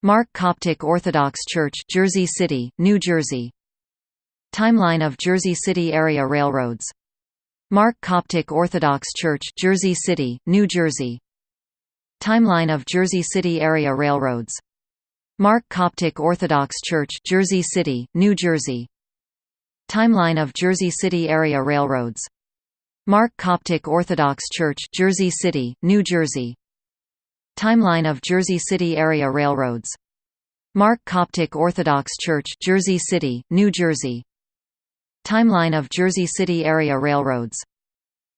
Mark Coptic Orthodox Church, Jersey City, New Jersey. Timeline of Jersey City Area Railroads. Mark Coptic Orthodox Church, Jersey City, New Jersey. Timeline of Jersey City Area Railroads. Mark Coptic Orthodox Church, Jersey City, New Jersey. Timeline of Jersey City Area Railroads. Mark Coptic Orthodox Church, Jersey City, New Jersey. Timeline of Jersey City Area Railroads. Mark Coptic Orthodox Church, Jersey City, New Jersey. Timeline of Jersey City Area Railroads.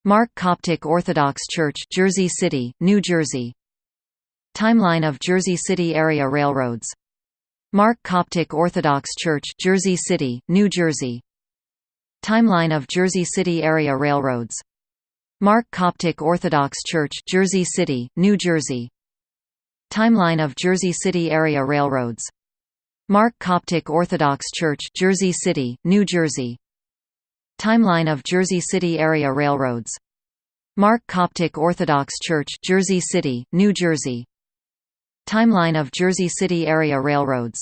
Mark Coptic Orthodox Church, Jersey City, New Jersey. Timeline of Jersey City Area Railroads. Mark Coptic Orthodox Church, Jersey City, New Jersey. Timeline of Jersey City Area Railroads. Mark Coptic Orthodox Church, Jersey City, New Jersey. Timeline of Jersey City Area Railroads. Mark Coptic Orthodox Church, Jersey City, New Jersey. Timeline of Jersey City Area Railroads. Mark Coptic Orthodox Church, Jersey City, New Jersey. Timeline of Jersey City Area Railroads.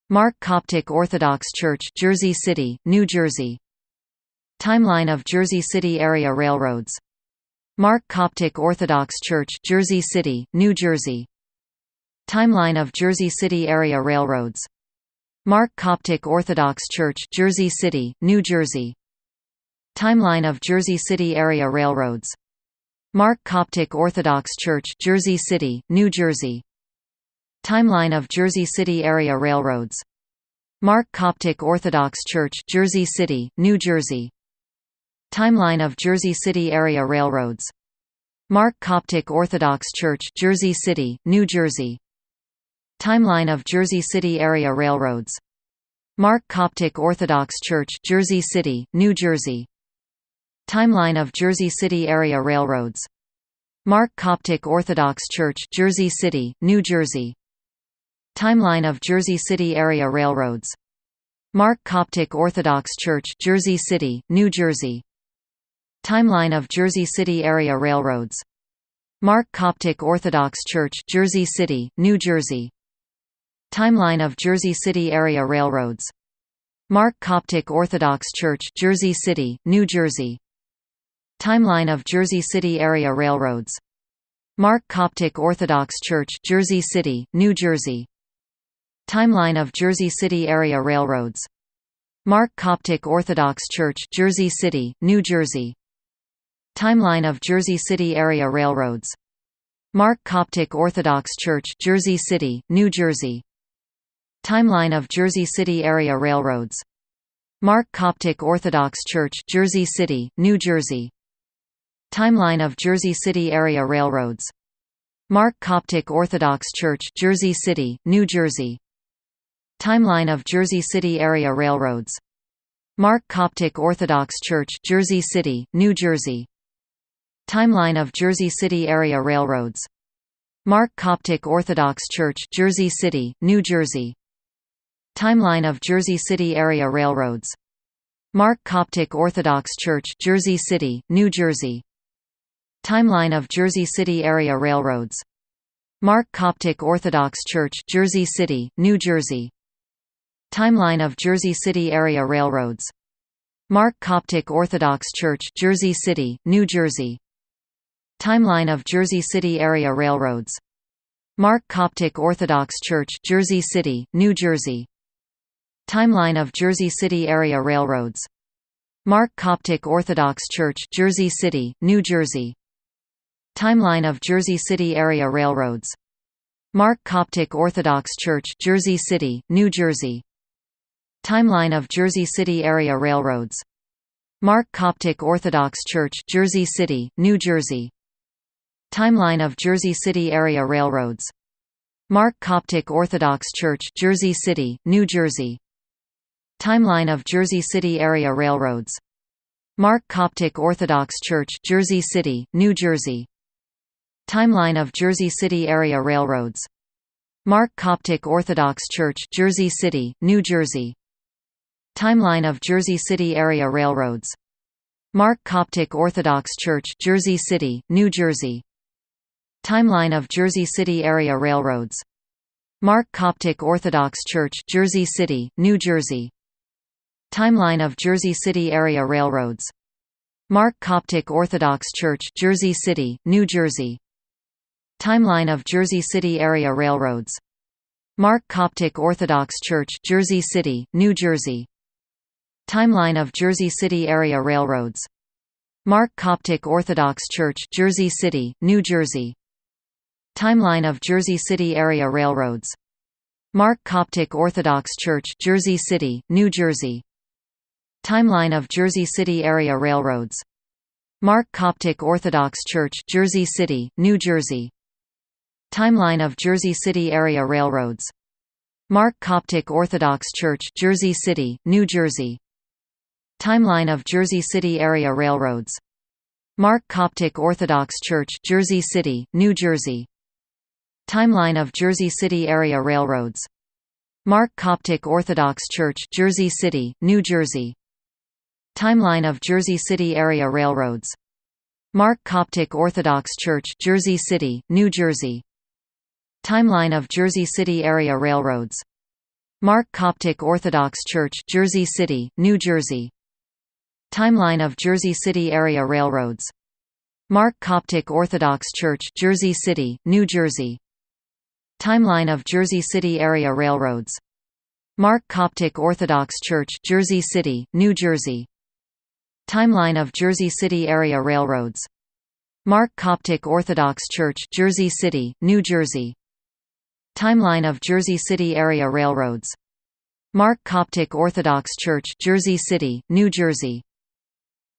Mark Coptic Orthodox Church, Jersey City, New Jersey. Timeline of Jersey City Area Railroads. Mark Coptic Orthodox Church, Jersey City, New Jersey. Timeline of Jersey City Area Railroads. Mark Coptic Orthodox Church, Jersey City, New Jersey. Timeline of Jersey City Area Railroads. Mark Coptic Orthodox Church, Jersey City, New Jersey. Timeline of Jersey City Area Railroads. Mark Coptic Orthodox Church, Jersey City, New Jersey. Timeline of Jersey City Area Railroads. Mark Coptic Orthodox Church, Jersey City, New Jersey. Timeline of Jersey City Area Railroads. Mark Coptic Orthodox Church, Jersey City, New Jersey. Timeline of Jersey City Area Railroads. Mark Coptic Orthodox Church, Jersey City, New Jersey. Timeline of Jersey City Area Railroads. Mark Coptic Orthodox Church, Jersey City, New Jersey. Timeline of Jersey City Area Railroads. Mark Coptic Orthodox Church, Jersey City, New Jersey. Timeline of Jersey City Area Railroads. Mark Coptic Orthodox Church, Jersey City, New Jersey. Timeline of Jersey City Area Railroads. Mark Coptic Orthodox Church, Jersey City, New Jersey. Timeline of Jersey City Area Railroads. Mark Coptic Orthodox Church, Jersey City, New Jersey. Timeline of Jersey City Area Railroads. Mark Coptic Orthodox Church, Jersey City, New Jersey. Timeline of Jersey City Area Railroads. Mark Coptic Orthodox Church, Jersey City, New Jersey. Timeline of Jersey City Area Railroads. Mark Coptic Orthodox Church, Jersey City, New Jersey. Timeline of Jersey City Area Railroads. Mark Coptic Orthodox Church, Jersey City, New Jersey. Timeline of Jersey City Area Railroads. Mark Coptic Orthodox Church, Jersey City, New Jersey. Timeline of Jersey City Area Railroads. Mark Coptic Orthodox Church, Jersey City, New Jersey. Timeline of Jersey City Area Railroads. Mark Coptic Orthodox Church, Jersey City, New Jersey. Timeline of Jersey City Area Railroads. Mark Coptic Orthodox Church, Jersey City, New Jersey. Timeline of Jersey City Area Railroads. Mark Coptic Orthodox Church, Jersey City, New Jersey. Timeline of Jersey City Area Railroads. Mark Coptic Orthodox Church, Jersey City, New Jersey. Timeline of Jersey City Area Railroads. Mark Coptic Orthodox Church, Jersey City, New Jersey. Timeline of Jersey City Area Railroads. Mark Coptic Orthodox Church, Jersey City, New Jersey. Timeline of Jersey City Area Railroads. Mark Coptic Orthodox Church, Jersey City, New Jersey. Timeline of Jersey City Area Railroads. Mark Coptic Orthodox Church, Jersey City, New Jersey. Timeline of Jersey City Area Railroads. Mark Coptic Orthodox Church, Jersey City, New Jersey. Timeline of Jersey City Area Railroads. Mark Coptic Orthodox Church, Jersey City, New Jersey. Timeline of Jersey City Area Railroads. Mark Coptic Orthodox Church, Jersey City, New Jersey. Timeline of Jersey City Area Railroads. Mark Coptic Orthodox Church, Jersey City, New Jersey. Timeline of Jersey City Area Railroads. Mark Coptic Orthodox Church, Jersey City, New Jersey. Timeline of Jersey City Area Railroads. Mark Coptic Orthodox Church, Jersey City, New Jersey. Timeline of Jersey City Area Railroads. Mark Coptic Orthodox Church, Jersey City, New Jersey. Timeline of Jersey City Area Railroads. Mark Coptic Orthodox Church, Jersey City, New Jersey. Timeline of Jersey City Area Railroads. Mark Coptic Orthodox Church, Jersey City, New Jersey. Timeline of Jersey City Area Railroads. Mark Coptic Orthodox Church, Jersey City, New Jersey. Timeline of Jersey City Area Railroads. Mark Coptic Orthodox Church, Jersey City, New Jersey. Timeline of Jersey City Area Railroads. Mark Coptic Orthodox Church, Jersey City, New Jersey. Timeline of Jersey City Area Railroads. Mark Coptic Orthodox Church, Jersey City, New Jersey. Timeline of Jersey City Area Railroads. Mark Coptic Orthodox Church, Jersey City, New Jersey. Timeline of Jersey City Area Railroads. Mark Coptic Orthodox Church, Jersey City, New Jersey. Timeline of Jersey City Area Railroads. Mark Coptic Orthodox Church, Jersey City, New Jersey. Timeline of Jersey City Area Railroads. Mark Coptic Orthodox Church, Jersey City, New Jersey.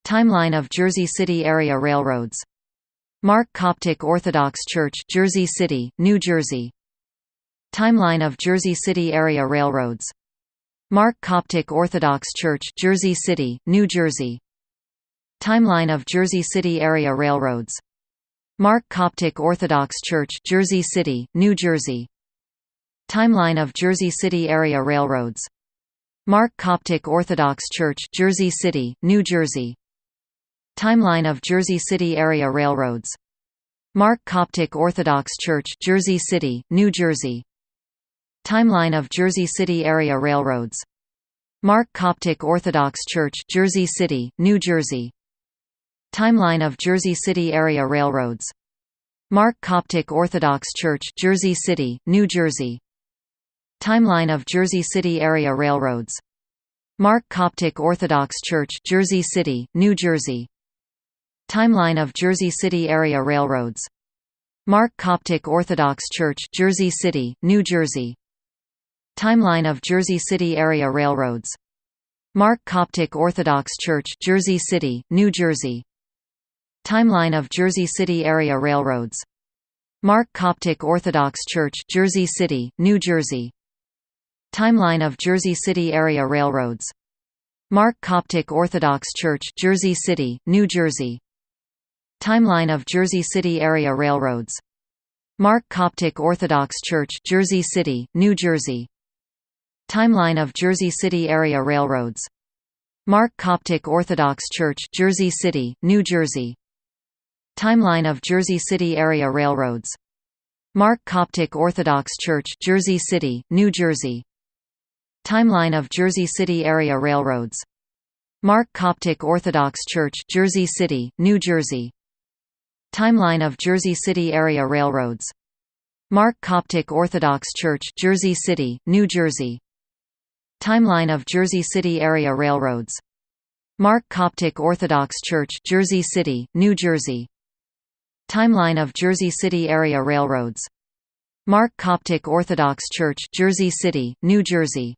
Timeline of Jersey City Area Railroads. Mark Coptic Orthodox Church, Jersey City, New Jersey. Timeline of Jersey City Area Railroads. Mark Coptic Orthodox Church, Jersey City, New Jersey. Timeline of Jersey City Area Railroads. Mark Coptic Orthodox Church, Jersey City, New Jersey. Timeline of Jersey City Area Railroads. Mark Coptic Orthodox Church, Jersey City, New Jersey. Timeline of Jersey City Area Railroads. Mark Coptic Orthodox Church, Jersey City, New Jersey. Timeline of Jersey City Area Railroads. Mark Coptic Orthodox Church, Jersey City, New Jersey. Timeline of Jersey City Area Railroads. Mark Coptic Orthodox Church, Jersey City, New Jersey. Timeline of Jersey City Area Railroads. Mark Coptic Orthodox Church, Jersey City, New Jersey. Timeline of Jersey City Area Railroads. Mark Coptic Orthodox Church, Jersey City, New Jersey. Timeline of Jersey City Area Railroads. Mark Coptic Orthodox Church, Jersey City, New Jersey. Timeline of Jersey City Area Railroads. Mark Coptic Orthodox Church, Jersey City, New Jersey. Timeline of Jersey City Area Railroads. Mark Coptic Orthodox Church, Jersey City, New Jersey. Timeline of Jersey City Area Railroads. Mark Coptic Orthodox Church, Jersey City, New Jersey. Timeline of Jersey City Area Railroads. Mark Coptic Orthodox Church, Jersey City, New Jersey. Timeline of Jersey City Area Railroads. Mark Coptic Orthodox Church, Jersey City, New Jersey. Timeline of Jersey City Area Railroads. Mark Coptic Orthodox Church, Jersey City, New Jersey. Timeline of Jersey City Area Railroads. Mark Coptic Orthodox Church, Jersey City, New Jersey. Timeline of Jersey City Area Railroads. Mark Coptic Orthodox Church, Jersey City, New Jersey. Timeline of Jersey City Area Railroads. Mark Coptic Orthodox Church, Jersey City, New Jersey.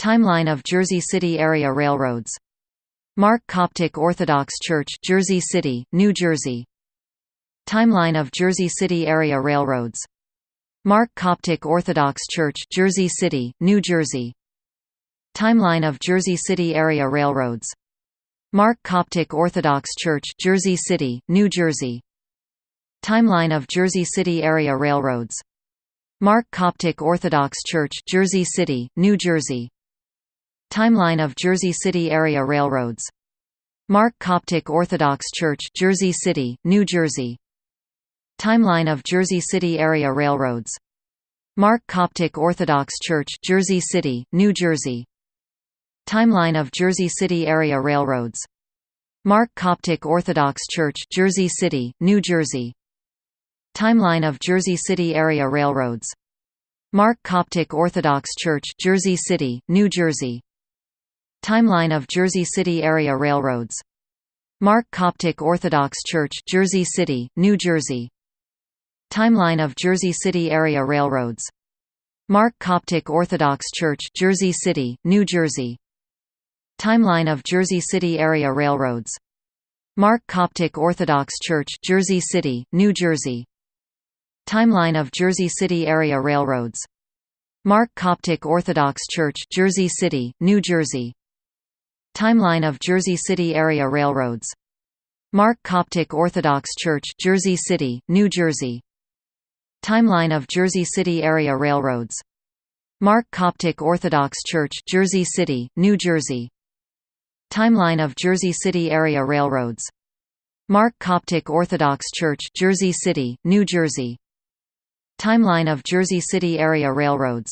Timeline of Jersey City Area Railroads. Mark Coptic Orthodox Church, Jersey City, New Jersey. Timeline of Jersey City Area Railroads. Mark Coptic Orthodox Church, Jersey City, New Jersey. Timeline of Jersey City Area Railroads. Mark Coptic Orthodox Church, Jersey City, New Jersey. Timeline of Jersey City Area Railroads. Mark Coptic Orthodox Church, Jersey City, New Jersey. Timeline of Jersey City Area Railroads. Mark Coptic Orthodox Church, Jersey City, New Jersey. Timeline of Jersey City Area Railroads. Mark Coptic Orthodox Church, Jersey City, New Jersey. Timeline of Jersey City Area Railroads. Mark Coptic Orthodox Church, Jersey City, New Jersey. Timeline of Jersey City Area Railroads. Mark Coptic Orthodox Church, Jersey City, New Jersey. Timeline of Jersey City Area Railroads. Mark Coptic Orthodox Church, Jersey City, New Jersey. Timeline of Jersey City Area Railroads. Mark Coptic Orthodox Church, Jersey City, New Jersey. Timeline of Jersey City Area Railroads. Mark Coptic Orthodox Church, Jersey City, New Jersey. Timeline of Jersey City Area Railroads. Mark Coptic Orthodox Church, Jersey City, New Jersey. Timeline of Jersey City Area Railroads. Mark Coptic Orthodox Church, Jersey City, New Jersey. Timeline of Jersey City Area Railroads. Mark Coptic Orthodox Church, Jersey City, New Jersey. Timeline of Jersey City Area Railroads. Mark Coptic Orthodox Church, Jersey City, New Jersey. Timeline of Jersey City Area Railroads.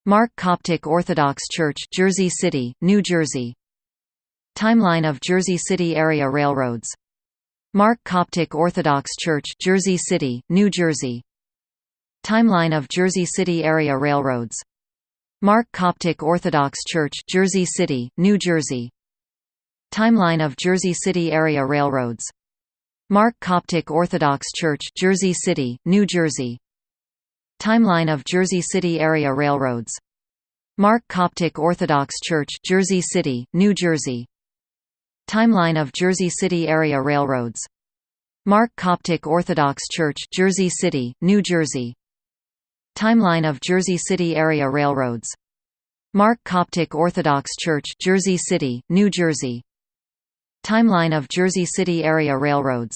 Mark Coptic Orthodox Church, Jersey City, New Jersey. Timeline of Jersey City Area Railroads. Mark Coptic Orthodox Church, Jersey City, New Jersey. Timeline of Jersey City Area Railroads. Mark Coptic Orthodox Church, Jersey City, New Jersey. Timeline of Jersey City Area Railroads. Mark Coptic Orthodox Church, Jersey City, New Jersey. Timeline of Jersey City Area Railroads. Mark Coptic Orthodox Church, Jersey City, New Jersey. Timeline of Jersey City Area Railroads. Mark Coptic Orthodox Church, Jersey City, New Jersey. Timeline of Jersey City Area Railroads. Mark Coptic Orthodox Church, Jersey City, New Jersey. Timeline of Jersey City Area Railroads.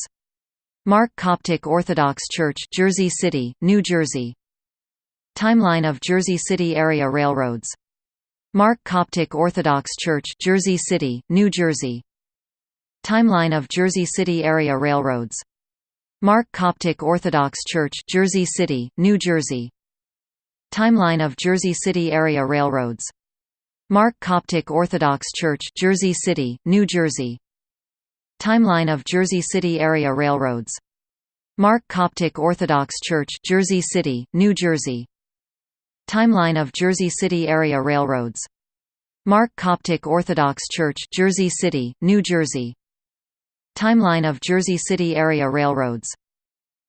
Mark Coptic Orthodox Church, Jersey City, New Jersey. Timeline of Jersey City Area Railroads. Mark Coptic Orthodox Church, Jersey City, New Jersey. Timeline of Jersey City Area Railroads. Mark Coptic Orthodox Church, Jersey City, New Jersey. Timeline of Jersey City Area Railroads. Mark Coptic Orthodox Church, Jersey City, New Jersey. Timeline of Jersey City Area Railroads. Mark Coptic Orthodox Church, Jersey City, New Jersey. Timeline of Jersey City Area Railroads. Mark Coptic Orthodox Church, Jersey City, New Jersey. Timeline of Jersey City Area Railroads.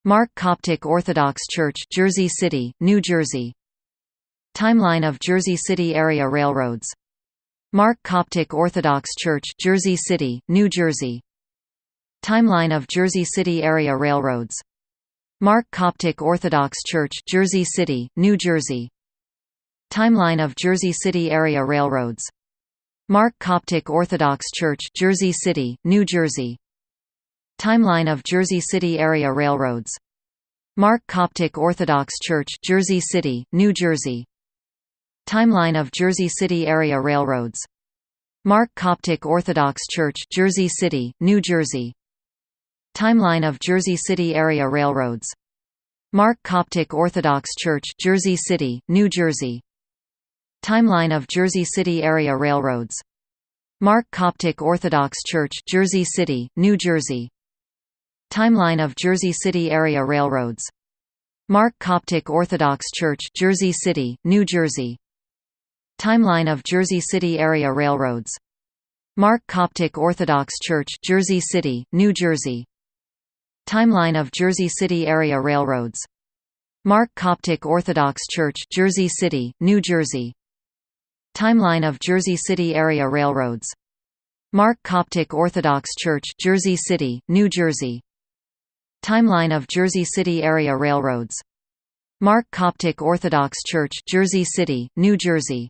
Mark Coptic Orthodox Church, Jersey City, New Jersey. Timeline of Jersey City Area Railroads. Mark Coptic Orthodox Church, Jersey City, New Jersey. Timeline of Jersey City Area Railroads. Mark Coptic Orthodox Church, Jersey City, New Jersey. Timeline of Jersey City Area Railroads. Mark Coptic Orthodox Church, Jersey City, New Jersey. Timeline of Jersey City Area Railroads. Mark Coptic Orthodox Church, Jersey City, New Jersey. Timeline of Jersey City Area Railroads. Mark Coptic Orthodox Church, Jersey City, New Jersey. Timeline of Jersey City Area Railroads. Mark Coptic Orthodox Church, Jersey City, New Jersey. Timeline of Jersey City Area Railroads. Mark Coptic Orthodox Church, Jersey City, New Jersey. Timeline of Jersey City Area Railroads. Mark Coptic Orthodox Church, Jersey City, New Jersey. Timeline of Jersey City Area Railroads. Mark Coptic Orthodox Church, Jersey City, New Jersey. Timeline of Jersey City Area Railroads. Mark Coptic Orthodox Church, Jersey City, New Jersey. Timeline of Jersey City Area Railroads. Mark Coptic Orthodox Church, Jersey City, New Jersey. Timeline of Jersey City Area Railroads. Mark Coptic Orthodox Church, Jersey City, New Jersey.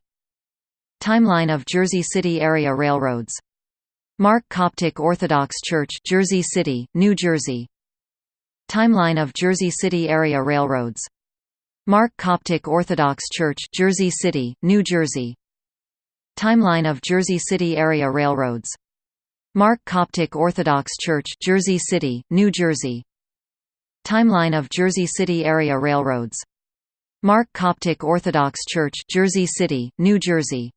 Timeline of Jersey City Area Railroads. Mark Coptic Orthodox Church, Jersey City, New Jersey. Timeline of Jersey City Area Railroads. Mark Coptic Orthodox Church, Jersey City, New Jersey. Timeline of Jersey City Area Railroads. Mark Coptic Orthodox Church, Jersey City, New Jersey. Timeline of Jersey City Area Railroads. Mark Coptic Orthodox Church, Jersey City, New Jersey.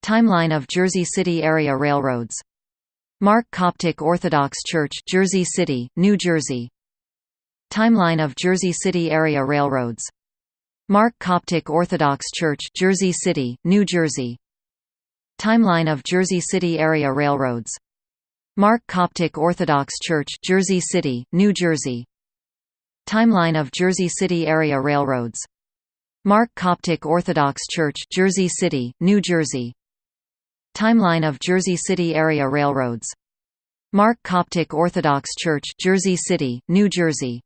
Timeline of Jersey City Area Railroads. Mark Coptic Orthodox Church, Jersey City, New Jersey. Timeline of Jersey City Area Railroads. Mark Coptic Orthodox Church, Jersey City, New Jersey. Timeline of Jersey City Area Railroads. Mark Coptic Orthodox Church, Jersey City, New Jersey. Timeline of Jersey City Area Railroads. Mark Coptic Orthodox Church, Jersey City, New Jersey. Timeline of Jersey City Area Railroads. Mark Coptic Orthodox Church, Jersey City, New Jersey.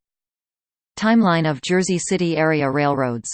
Timeline of Jersey City Area Railroads.